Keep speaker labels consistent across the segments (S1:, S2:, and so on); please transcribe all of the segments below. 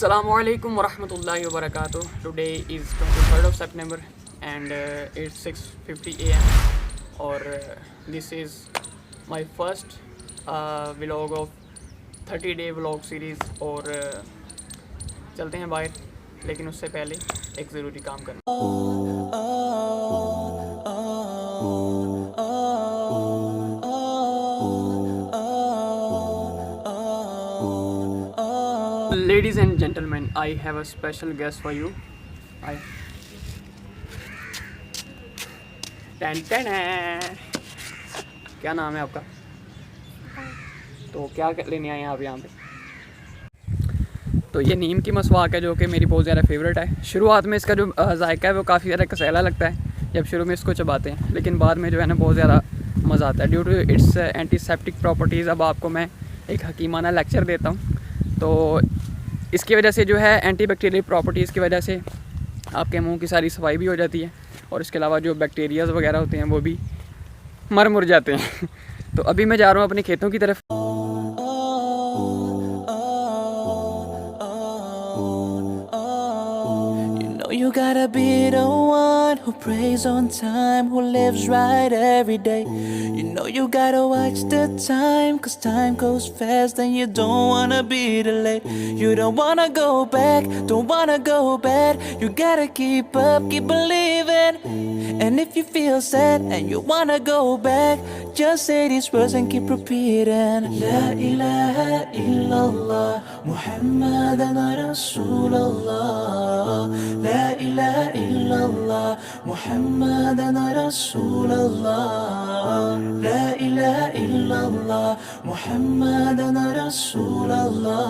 S1: Assalamualaikum warahmatullahi wabarakatuh. Today is 23rd of September and it's 6:50 a.m. और this is my first vlog of 30-day vlog series और चलते हैं बाहर, लेकिन उससे पहले एक ज़रूरी काम करना। Ladies and gentlemen, I have a special guest for you. क्या नाम है आपका? तो क्या लेने आए हैं आप यहाँ पे? तो ये नीम की मसवाक है जो कि मेरी बहुत ज़्यादा फेवरेट है। शुरुआत में इसका जो जायका है वो काफ़ी ज़्यादा कसैला लगता है जब शुरू में इसको चबाते हैं, लेकिन बाद में जो है ना बहुत ज़्यादा मज़ा आता है due to its antiseptic properties. अब आपको मैं एक हकीमाना लेक्चर देता हूँ। तो इसकी वजह से जो है एंटीबैक्टीरियल प्रॉपर्टीज़ की वजह से आपके मुंह की सारी सफाई भी हो जाती है और इसके अलावा जो बैक्टीरियाज वगैरह होते हैं वो भी मर मुर जाते हैं। तो अभी मैं जा रहा हूँ अपने खेतों की तरफ।
S2: You gotta be the one who prays on time, who lives right every day. You know you gotta watch the time, cause time goes fast and you don't wanna be delayed. You don't wanna go back, don't wanna go bad. You gotta keep up, keep believing. And if you feel sad and you wanna go back, just say these words and keep repeating. La ilaha illallah, Muhammadan Rasulullah. La ilaha illallah, Muhammadan Rasulullah. La ilaha illallah, Muhammadan Rasulullah.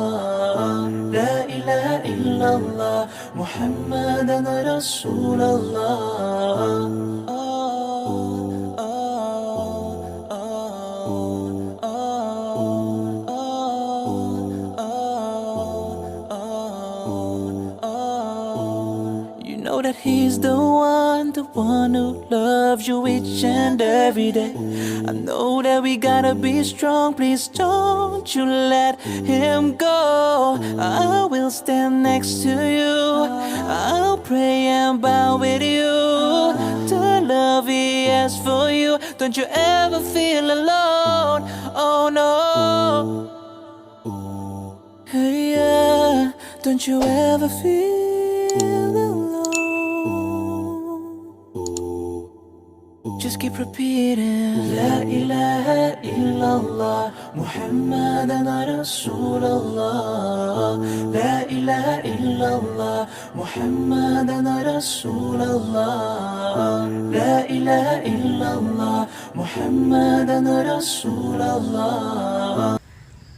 S2: La ilaha illallah, Muhammadan Rasulullah. Know that he's the one who loves you each and every day. I know that we gotta be strong, please don't you let him go. I will stand next to you, I'll pray and bow with you. The love he has for you, don't you ever feel alone, oh no. Hey, yeah, don't you ever feel alone. Just keep repeating. La ilaha illallah, Muhammadan Rasulullah. La ilaha illallah, Muhammadan Rasulullah. La ilaha illallah, Muhammadan Rasulullah.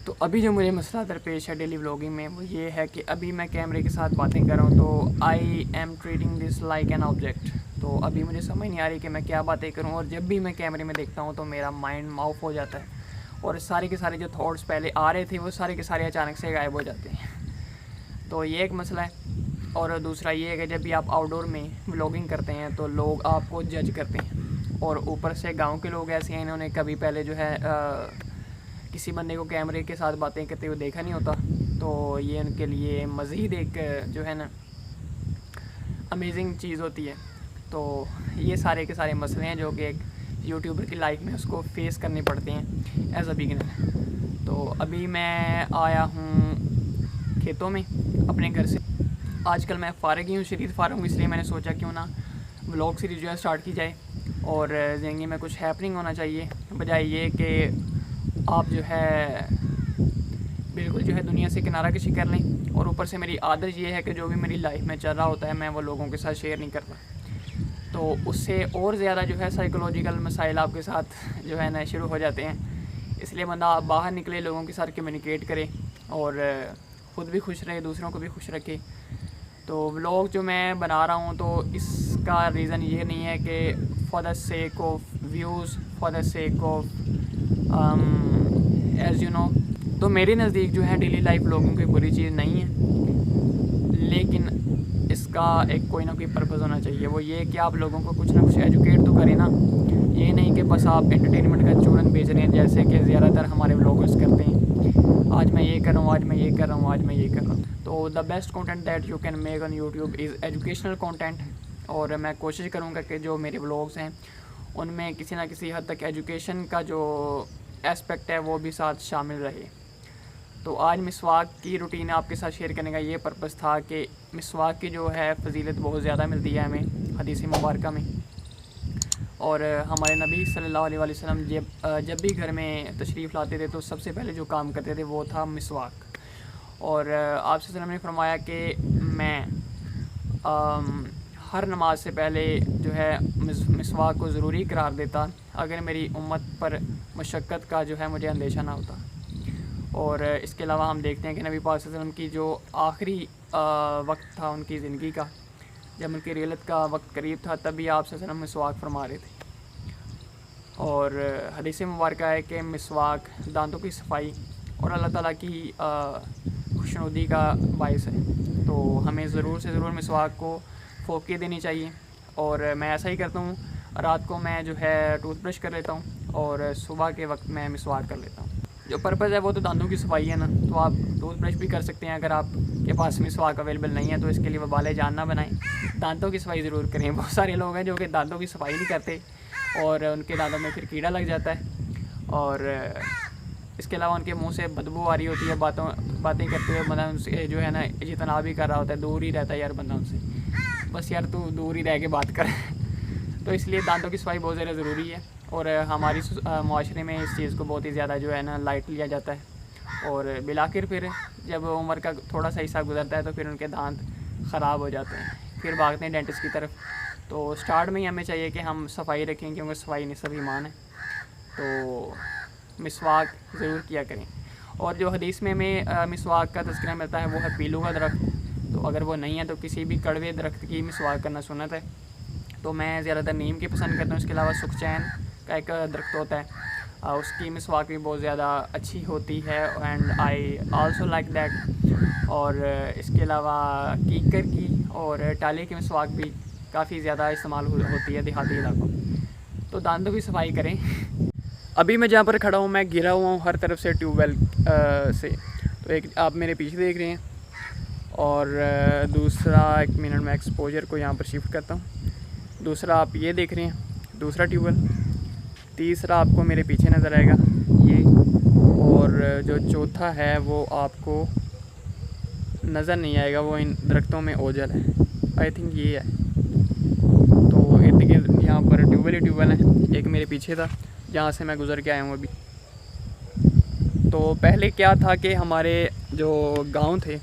S1: तो अभी जो मुझे मसला दरपेश है daily vlogging में वो ये है कि अभी मैं कैमरे के साथ बातें कर रहा हूँ तो I am treating this like an object. तो अभी मुझे समझ नहीं आ रही कि मैं क्या बातें करूँ, और जब भी मैं कैमरे में देखता हूँ तो मेरा माइंड माउफ हो जाता है और सारे के सारे जो थॉट्स पहले आ रहे थे वो सारे के सारे अचानक से गायब हो जाते हैं। तो ये एक मसला है। और दूसरा ये है कि जब भी आप आउटडोर में व्लॉगिंग करते हैं तो लोग आपको जज करते हैं, और ऊपर से गाँव के लोग ऐसे हैं, इन्होंने कभी पहले जो है किसी बंदे को कैमरे के साथ बातें करते हुए देखा नहीं होता। तो ये उनके लिए मज़ीद एक जो है ना अमेजिंग चीज़ होती है। तो ये सारे के सारे मसले हैं जो कि एक यूट्यूबर की लाइफ में उसको फेस करने पड़ते हैं एज अ बिगिनर। तो अभी मैं आया हूँ खेतों में अपने घर से। आजकल मैं फ़ारग ही हूँ, शरीर फ़ारग हूँ, इसलिए मैंने सोचा क्यों ना व्लॉग सीरीज़ जो है स्टार्ट की जाए और ज़िंदगी में कुछ हैपनिंग होना चाहिए, बजाय ये कि आप जो है बिल्कुल जो है दुनिया से किनारा कशी कर लें। और ऊपर से मेरी आदत ये है कि जो भी मेरी लाइफ में चल रहा होता है मैं वो लोगों के साथ शेयर नहीं करता। तो उससे और ज़्यादा जो है साइकोलॉजिकल मसाइल आपके साथ जो है ना शुरू हो जाते हैं। इसलिए बंदा आप बाहर निकले, लोगों के साथ कम्युनिकेट करे और ख़ुद भी खुश रहे, दूसरों को भी खुश रखे। तो व्लॉग जो मैं बना रहा हूँ तो इसका रीज़न ये नहीं है कि for the sake of views, for the sake of as you know. तो मेरे नज़दीक जो है डेली लाइफ व्लॉगिंग कोई बुरी चीज़ नहीं है, लेकिन इसका एक कोई ना कोई पर्पज़ होना चाहिए। वो ये कि आप लोगों को कुछ ना कुछ एजुकेट तो करें ना, ये नहीं कि बस आप एंटरटेनमेंट का चूरन बेच रहे हैं जैसे कि ज़्यादातर हमारे व्लॉगर्स करते हैं। आज मैं ये कर रहा हूँ, आज मैं ये कर रहा हूँ, आज मैं ये कर रहा हूँ। तो the best content that you can make on YouTube is educational content. और मैं कोशिश करूँगा कि जो मेरे व्लॉग्स हैं उनमें किसी ना किसी हद तक एजुकेशन का जो एस्पेक्ट है वो भी साथ शामिल रहे। तो आज मिसवाक की रूटीन आपके साथ शेयर करने का ये पर्पज़ था कि मिसवाक की जो है फजीलत बहुत ज़्यादा मिलती है हमें हदीस मुबारक में। और हमारे नबी सल्लल्लाहु अलैहि वसल्लम जब भी घर में तशरीफ़ लाते थे तो सबसे पहले जो काम करते थे वो था मिसवाक। और आप सल्लल्लाहु अलैहि वसल्लम ने फरमाया कि मैं हर नमाज से पहले जो है मिसवाक को ज़रूरी करार देता अगर मेरी उम्मत पर मशक्क़त का जो है मुझे अंदेशा ना होता। और इसके अलावा हम देखते हैं कि नबी पाक सल्लल्लाहु अलैहि वसल्लम की जो आखिरी वक्त था उनकी ज़िंदगी का, जब उनकी रियलत का वक्त करीब था, तभी आप सल्लल्लाहु अलैहि वसल्लम मिसवाक फरमा रहे थे। और हदीस मुबारक है कि मिसवाक दांतों की सफाई और अल्लाह ताला की खुशनुदी का बायस है। तो हमें ज़रूर से ज़रूर मिसवाक को फोके देनी चाहिए। और मैं ऐसा ही करता हूँ, रात को मैं जो है टूथब्रश कर लेता हूँ और सुबह के वक्त मैं मिसवाक कर लेता हूँ। जो पर्पज़ है वो तो दांतों की सफाई है ना, तो आप टूथब्रश भी कर सकते हैं। अगर आपके पास मिसवाक अवेलेबल नहीं है तो इसके लिए वबाल जान ना बनाएं, दांतों की सफाई ज़रूर करें। बहुत सारे लोग हैं जो कि दांतों की सफाई नहीं करते और उनके दांतों में फिर कीड़ा लग जाता है। और इसके अलावा उनके मुंह से बदबू आ रही होती है बातें करते हुए। बंदा उनसे जो है ना इजतनाब भी कर रहा होता है, दूर ही रहता है यार बंदा उनसे, बस यार तू दूर ही रह के बात कर। तो इसलिए दांतों की सफाई बहुत ज़्यादा ज़रूरी है। और हमारी माशरे में इस चीज़ को बहुत ही ज़्यादा जो है ना लाइट लिया जाता है। और बिलाखिर फिर जब उम्र का थोड़ा सा हिस्सा गुजरता है तो फिर उनके दांत ख़राब हो जाते हैं, फिर भागते हैं डेंटिस्ट की तरफ। तो स्टार्ट में ही हमें चाहिए कि हम सफाई रखें, क्योंकि सफाई निसफ़ ईमान है। तो मिसवाक ज़रूर किया करें। और जो हदीस में हमें मिसवाक का तज़किरा मिलता है वो है पीलू का दरख्त। तो अगर वो नहीं है तो किसी भी कड़वे दरख्त की मिसवाक करना सुन्नत है। तो मैं ज़्यादातर नीम की पसंद करता हूँ। इसके अलावा सुखचैन का एक दरख्त होता है, उसकी मिसवाक भी बहुत ज़्यादा अच्छी होती है and I also like that. और इसके अलावा कीकर की और टाले की मिसवाक भी काफ़ी ज़्यादा इस्तेमाल होती है देहाती इलाकों में। तो दांतों की सफाई करें। अभी मैं जहाँ पर खड़ा हूँ मैं गिरा हुआ हूँ हर तरफ से ट्यूबवेल से। तो एक आप मेरे पीछे देख रहे हैं और दूसरा, एक मिनट में एक्सपोजर को यहाँ पर शिफ्ट करता हूँ। दूसरा आप ये देख रहे हैं दूसरा ट्यूबवेल। तीसरा आपको मेरे पीछे नज़र आएगा ये, और जो चौथा है वो आपको नज़र नहीं आएगा, वो इन दरख्तों में ओझल है। आई थिंक ये है। तो इर्द गिर्द यहाँ पर ट्यूबवेल ही ट्यूबवेल है। एक मेरे पीछे था जहाँ से मैं गुज़र के आया हूँ अभी। तो पहले क्या था कि हमारे जो गांव थे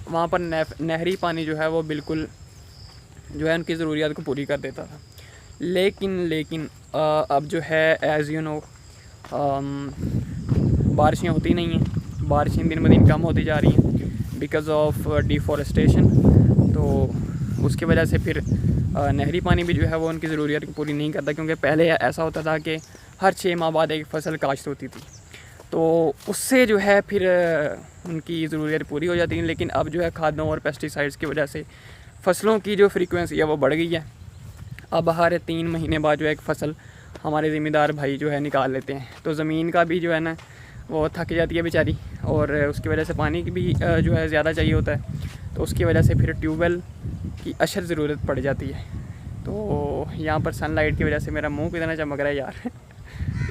S1: वहाँ पर नहरी पानी जो है वो बिल्कुल जो है उनकी ज़रूरियात को पूरी कर देता था। लेकिन अब जो है एज़ यू नो बारिशें होती नहीं हैं, बारिशें दिन ब दिन कम होती जा रही हैं बिकॉज़ ऑफ डिफॉरेस्टेशन। तो उसकी वजह से फिर नहरी पानी भी जो है वो उनकी ज़रूरियात को पूरी नहीं करता, क्योंकि पहले ऐसा होता था कि हर 6 माह बाद एक फ़सल काश्त होती थी, तो उससे जो है फिर उनकी ज़रूरियात पूरी हो जाती हैं। लेकिन अब जो है खादों और पेस्टिसाइड्स की वजह से फ़सलों की जो फ्रीक्वेंसी है वो बढ़ गई है। अब हर 3 महीने बाद जो है एक फ़सल हमारे ज़िम्मेदार भाई जो है निकाल लेते हैं। तो ज़मीन का भी जो है ना वो थक जाती है बेचारी, और उसकी वजह से पानी की भी जो है ज़्यादा चाहिए होता है। तो उसकी वजह से फिर ट्यूबवेल की अशद ज़रूरत पड़ जाती है। तो यहाँ पर सनलाइट की वजह से मेरा मुँह कितना चमक रहा है यार।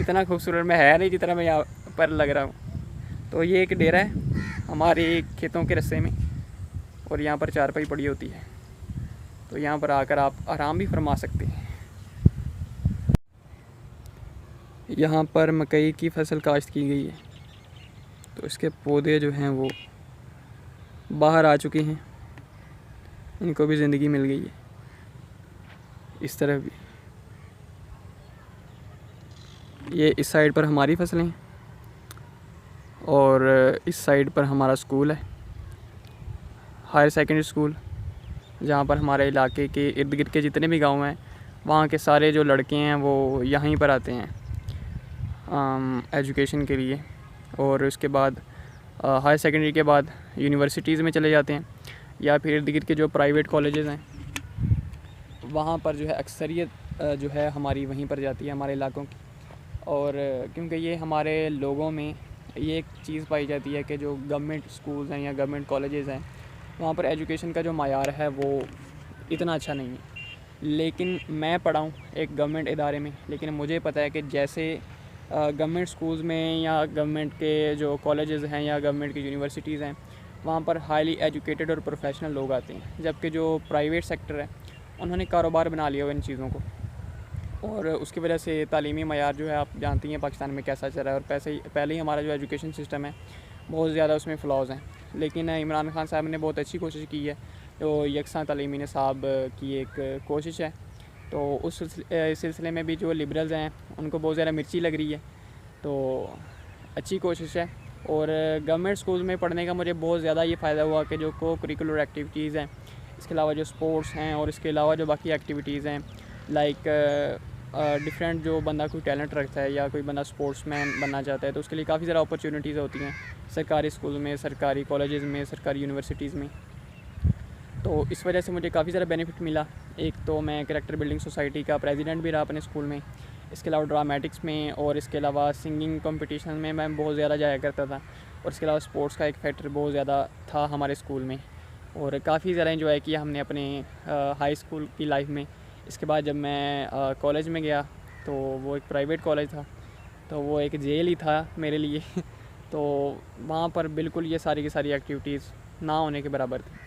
S1: इतना खूबसूरत मैं है नहीं जितना मैं यहाँ पर लग रहा हूँ। तो ये एक डेरा है हमारे खेतों के रस्ते में, और यहाँ पर चारपाई पड़ी होती है। तो यहाँ पर आकर आप आराम भी फरमा सकते हैं। यहाँ पर मकई की फसल काश्त की गई है, तो इसके पौधे जो हैं वो बाहर आ चुके हैं, इनको भी ज़िंदगी मिल गई है। इस तरफ भी ये इस साइड पर हमारी फसलें हैं और इस साइड पर हमारा स्कूल है, हायर सेकेंडरी स्कूल, जहाँ पर हमारे इलाके के इर्द गिर्द के जितने भी गांव हैं वहाँ के सारे जो लड़के हैं वो यहीं पर आते हैं एजुकेशन के लिए। और उसके बाद हायर सेकेंडरी के बाद यूनिवर्सिटीज़ में चले जाते हैं, या फिर इर्द गिर्द के जो प्राइवेट कॉलेजेस हैं वहाँ पर जो है अक्सरियत जो है हमारी वहीं पर जाती है, हमारे इलाकों की। और क्योंकि ये हमारे लोगों में ये एक चीज़ पाई जाती है कि जो गवर्नमेंट स्कूल्स हैं या गवर्नमेंट कॉलेजेस हैं वहाँ पर एजुकेशन का जो मायार है वो इतना अच्छा नहीं है। लेकिन मैं पढ़ा हूँ एक गवर्नमेंट इदारे में, लेकिन मुझे पता है कि जैसे गवर्नमेंट स्कूल्स में या गवर्नमेंट के जो कॉलेजेस हैं या गवर्नमेंट की यूनिवर्सिटीज़ हैं वहाँ पर हाईली एजुकेटेड और प्रोफेशनल लोग आते हैं, जबकि जो प्राइवेट सेक्टर है उन्होंने कारोबार बना लिया हुआ इन चीज़ों को, और उसकी वजह से तालीमी मयार जो है आप जानती हैं पाकिस्तान में कैसा चल रहा है। और पहले ही हमारा जो एजुकेशन सिस्टम है बहुत ज़्यादा उसमें फ़्लॉज़ हैं। लेकिन इमरान खान साहब ने बहुत अच्छी कोशिश की है, तो यकसा तालीमी निसाब की एक कोशिश है, तो उस सिलसिले में भी जो लिबरल्स हैं उनको बहुत ज़्यादा मिर्ची लग रही है, तो अच्छी कोशिश है। और गवर्नमेंट स्कूल में पढ़ने का मुझे बहुत ज़्यादा ये फ़ायदा हुआ कि जो को करिकुलर एक्टिविटीज़ हैं, इसके अलावा जो स्पोर्ट्स हैं और इसके अलावा जो बाकी एक्टिविटीज़ हैं लाइक डिफरेंट, जो बंदा कोई टैलेंट रखता है या कोई बंदा स्पोर्ट्समैन बनना चाहता है तो उसके लिए काफ़ी ज़्यादा अपॉर्चुनिटीज़ होती हैं सरकारी स्कूल में, सरकारी कॉलेजेस में, सरकारी यूनिवर्सिटीज़ में। तो इस वजह से मुझे काफ़ी ज़्यादा बेनिफिट मिला। एक तो मैं कैरेक्टर बिल्डिंग सोसाइटी का प्रेसिडेंट भी रहा अपने स्कूल में, इसके अलावा ड्रामेटिक्स में और इसके अलावा सिंगिंग कंपटीशन में मैं बहुत ज़्यादा जाया करता था, और इसके अलावा स्पोर्ट्स का एक फैक्टर बहुत ज़्यादा था हमारे स्कूल में, और काफ़ी ज़्यादा एंजॉय किया हमने अपने हाई स्कूल की लाइफ में। इसके बाद जब मैं कॉलेज में गया तो वो एक प्राइवेट कॉलेज था, तो वो एक जेल ही था मेरे लिए तो वहाँ पर बिल्कुल ये सारी की सारी एक्टिविटीज़ ना होने के बराबर थी,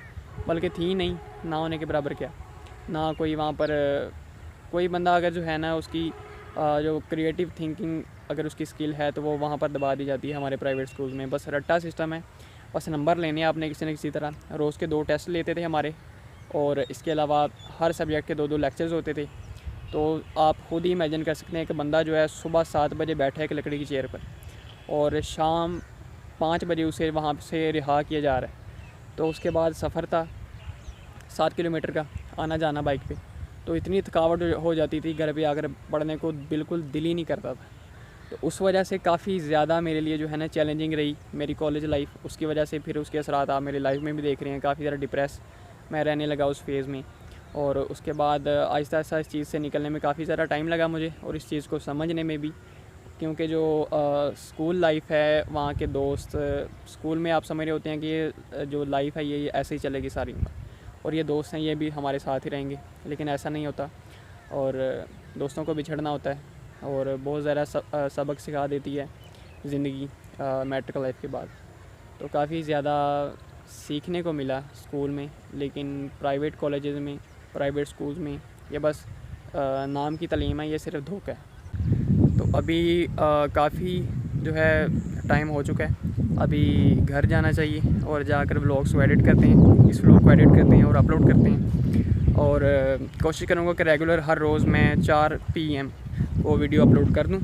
S1: बल्कि थी नहीं, ना होने के बराबर क्या, ना कोई वहाँ पर कोई बंदा अगर जो है ना उसकी जो क्रिएटिव थिंकिंग अगर उसकी स्किल है तो वो वहाँ पर दबा दी जाती है हमारे प्राइवेट स्कूल्स में। बस रट्टा सिस्टम है, बस नंबर लेने आपने किसी न किसी तरह। रोज़ के 2 टेस्ट लेते थे हमारे, और इसके अलावा हर सब्जेक्ट के 2-2 लेक्चर्स होते थे। तो आप खुद ही इमेजिन कर सकते हैं कि बंदा जो है सुबह 7 बजे बैठा है एक लकड़ी की चेयर पर, और शाम 5 बजे उसे वहाँ से रिहा किया जा रहा है। तो उसके बाद सफ़र था 7 किलोमीटर का, आना जाना बाइक पे, तो इतनी थकावट हो जाती थी, घर पे आकर पढ़ने को बिल्कुल दिल ही नहीं करता था। तो उस वजह से काफ़ी ज़्यादा मेरे लिए जो है ना चैलेंजिंग रही मेरी कॉलेज लाइफ। उसकी वजह से फिर उसके असरात आप मेरी लाइफ में भी देख रहे हैं, काफ़ी ज़्यादा डिप्रेस मैं रहने लगा उस फेज़ में। और उसके बाद आहिस्ता आहिस्ता इस चीज़ से निकलने में काफ़ी ज़्यादा टाइम लगा मुझे, और इस चीज़ को समझने में भी, क्योंकि जो स्कूल लाइफ है वहाँ के दोस्त, स्कूल में आप समझ रहे होते हैं कि ये जो लाइफ है ये ऐसे ही चलेगी सारी उम्र, और ये दोस्त हैं ये भी हमारे साथ ही रहेंगे, लेकिन ऐसा नहीं होता, और दोस्तों को बिछड़ना होता है, और बहुत ज़्यादा सबक सिखा देती है ज़िंदगी मैट्रिक लाइफ के बाद। तो काफ़ी ज़्यादा सीखने को मिला स्कूल में, लेकिन प्राइवेट कॉलेजेस में, प्राइवेट स्कूल्स में ये बस नाम की तालीम है, ये सिर्फ धोखा है। तो अभी काफ़ी जो है टाइम हो चुका है, अभी घर जाना चाहिए और जाकर व्लॉग्स को एडिट करते हैं, इस व्लॉग को एडिट करते हैं और अपलोड करते हैं। और कोशिश करूँगा कि रेगुलर हर रोज़ मैं 4 PM को वीडियो अपलोड कर दूँ,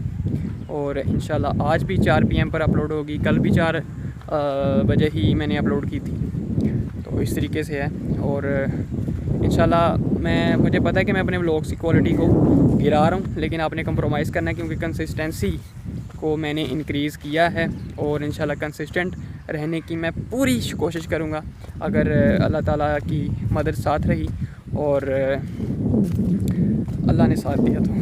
S1: और इंशाल्लाह आज भी 4 PM पर अपलोड होगी, कल भी 4 बजे ही मैंने अपलोड की थी। तो इस तरीके से है, और इंशाल्लाह मुझे पता है कि मैं अपने व्लॉग्स की क्वालिटी को गिरा रहा हूँ, लेकिन आपने कंप्रोमाइज़ करना है, क्योंकि कंसिस्टेंसी को मैंने इंक्रीज़ किया है, और इंशाल्लाह कंसिस्टेंट रहने की मैं पूरी कोशिश करूँगा, अगर अल्लाह ताला की मदद साथ रही और अल्लाह ने साथ दिया तो।